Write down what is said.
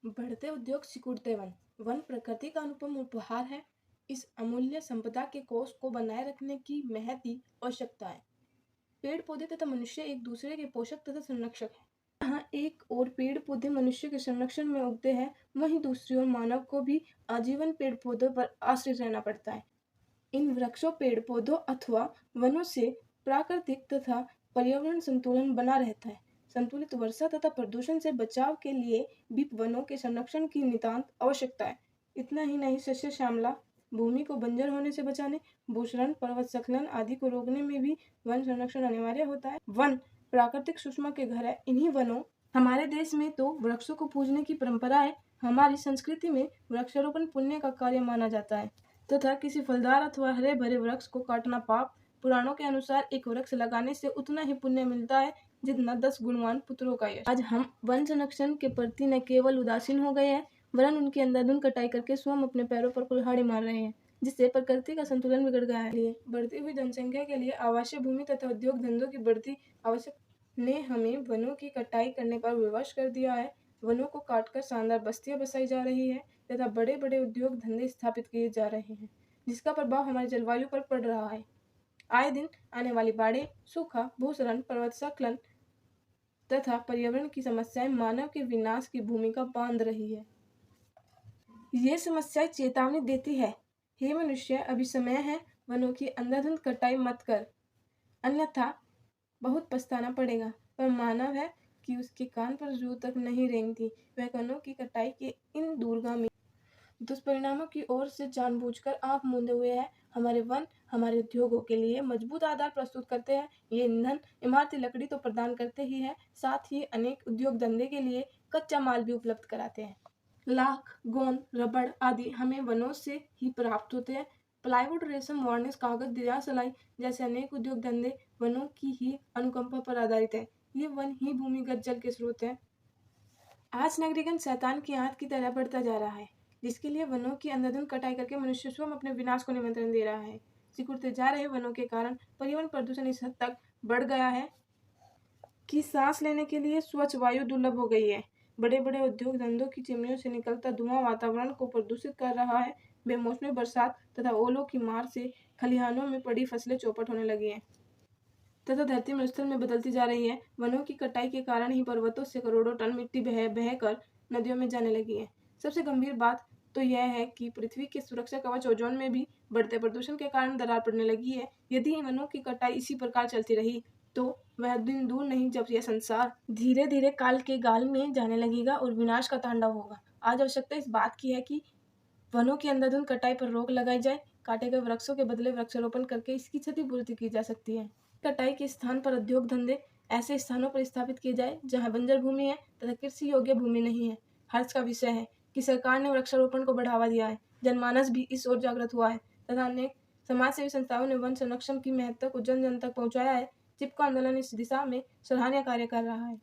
बढ़ते उद्योग सिकुड़ते one. One प्रकृति का अनुपम उपहार है। इस अमूल्य संपदा के कोष को बनाए रखने की महती आवश्यकता है। पेड़ पौधे तथा मनुष्य एक दूसरे के पोषक तथा संरक्षक हैं। जहाँ एक और पेड़ पौधे मनुष्य के संरक्षण में उगते हैं, वहीं दूसरी ओर मानव को भी आजीवन पेड़ पौधों पर आश्रित रहना पड़ता है। इन वृक्षों, पेड़ पौधों अथवा वनों से प्राकृतिक तथा पर्यावरण संतुलन बना रहता है। संतुलित वर्षा तथा प्रदूषण से बचाव के लिए भी वनों के संरक्षण की नितांत आवश्यकता है। इतना ही नहीं, शस्य श्यामला, भूमि को बंजर होने से बचाने, भूस्खलन, पर्वत स्खलन आदि को रोकने में भी वन संरक्षण अनिवार्य होता है। वन प्राकृतिक सुषमा के घर है। इन्हीं वनों हमारे देश में तो वृक्षों को पूजने की परंपरा है। हमारी संस्कृति में वृक्षारोपण पुण्य का कार्य माना जाता है तथा किसी फलदार अथवा हरे भरे वृक्ष को काटना पाप। पुराणों के अनुसार एक वृक्ष लगाने से उतना ही पुण्य मिलता है जितना 10 गुणवान पुत्रों का यश। आज हम वन संरक्षण के प्रति न केवल उदासीन हो गए हैं, वरन उनकी अंधाधुंध कटाई करके स्वयं अपने पैरों पर कुल्हाड़ी मार रहे हैं, जिससे प्रकृति का संतुलन बिगड़ गया है। बढ़ती हुई जनसंख्या के लिए आवासीय भूमि तथा उद्योग धंधों की बढ़ती आवश्यकता ने हमें वनों की कटाई करने पर विवश कर दिया है। वनों को काटकर शानदार बस्तियां बसाई जा रही है तथा बड़े बड़े उद्योग धंधे स्थापित किए जा रहे हैं, जिसका प्रभाव हमारी जलवायु पर पड़ रहा है। आए दिन आने वाली बाढ़ें, सूखा, भूस्खलन, पर्वत स्खलन तथा पर्यावरण की समस्याएं मानव के विनाश की भूमिका बांध रही है। ये समस्याएं चेतावनी देती है, हे मनुष्य, अभी समय है, वनों की अंधाधुंध कटाई मत कर, अन्यथा बहुत पछताना पड़ेगा। पर मानव है कि उसके कान पर जू तक नहीं रेंगती। वह वनों की कटाई के इन दूरगामी दुष्परिणामों की ओर से जानबूझकर आंख मूंदे हुए है। हमारे वन हमारे उद्योगों के लिए मजबूत आधार प्रस्तुत करते हैं। ये ईंधन, इमारती लकड़ी तो प्रदान करते ही है, साथ ही अनेक उद्योग धंधे के लिए कच्चा माल भी उपलब्ध कराते हैं। लाख, गोंद, रबड़ आदि हमें वनों से ही प्राप्त होते हैं। प्लाईवुड, रेशम, वार्निश, कागज, दिया सलाई जैसे अनेक उद्योग धंधे वनों की ही अनुकंपा पर आधारित है। ये वन ही भूमिगत जल के स्रोत है। आज नगरीकरण शैतान की आंत की तरह बढ़ता जा रहा है, जिसके लिए वनों की अंधाधुंध कटाई करके मनुष्य स्वयं अपने विनाश को निमंत्रण दे रहा है। सिकुड़ते जा रहे वनों के कारण पर्यावरण प्रदूषण इस हद तक बढ़ गया है कि सांस लेने के लिए स्वच्छ वायु दुर्लभ हो गई है। बड़े बड़े उद्योग धंधों की चिमनियों से निकलता धुआं वातावरण को प्रदूषित कर रहा है। बेमौसमी बरसात तथा ओलों की मार से खलिहानों में पड़ी फसलें चौपट होने लगी हैं तथा धरती मरुस्थल में बदलती जा रही है। वनों की कटाई के कारण ही पर्वतों से करोड़ों टन मिट्टी बह कर नदियों में जाने लगी है। सबसे गंभीर बात तो यह है कि पृथ्वी के सुरक्षा कवच ओजोन में भी बढ़ते प्रदूषण के कारण दरार पड़ने लगी है। यदि वनों की कटाई इसी प्रकार चलती रही तो वह दिन दूर नहीं जब यह संसार धीरे धीरे काल के गाल में जाने लगेगा और विनाश का तांडव होगा। आज आवश्यकता इस बात की है कि वनों की अंधाधुंध कटाई पर रोक लगाई जाए। काटे गए वृक्षों के बदले वृक्षारोपण करके इसकी क्षतिपूर्ति की जा सकती है। कटाई के स्थान पर उद्योग धंधे ऐसे स्थानों पर स्थापित किए जाए जहां बंजर भूमि है तथा कृषि योग्य भूमि नहीं है। हर्ष का विषय है कि सरकार ने वृक्षारोपण को बढ़ावा दिया है। जनमानस भी इस ओर जागृत हुआ है तथा अनेक समाज सेवी संस्थाओं ने वन संरक्षण की महत्ता को जन जन तक पहुंचाया है। चिपको आंदोलन इस दिशा में सराहनीय कार्य कर रहा है।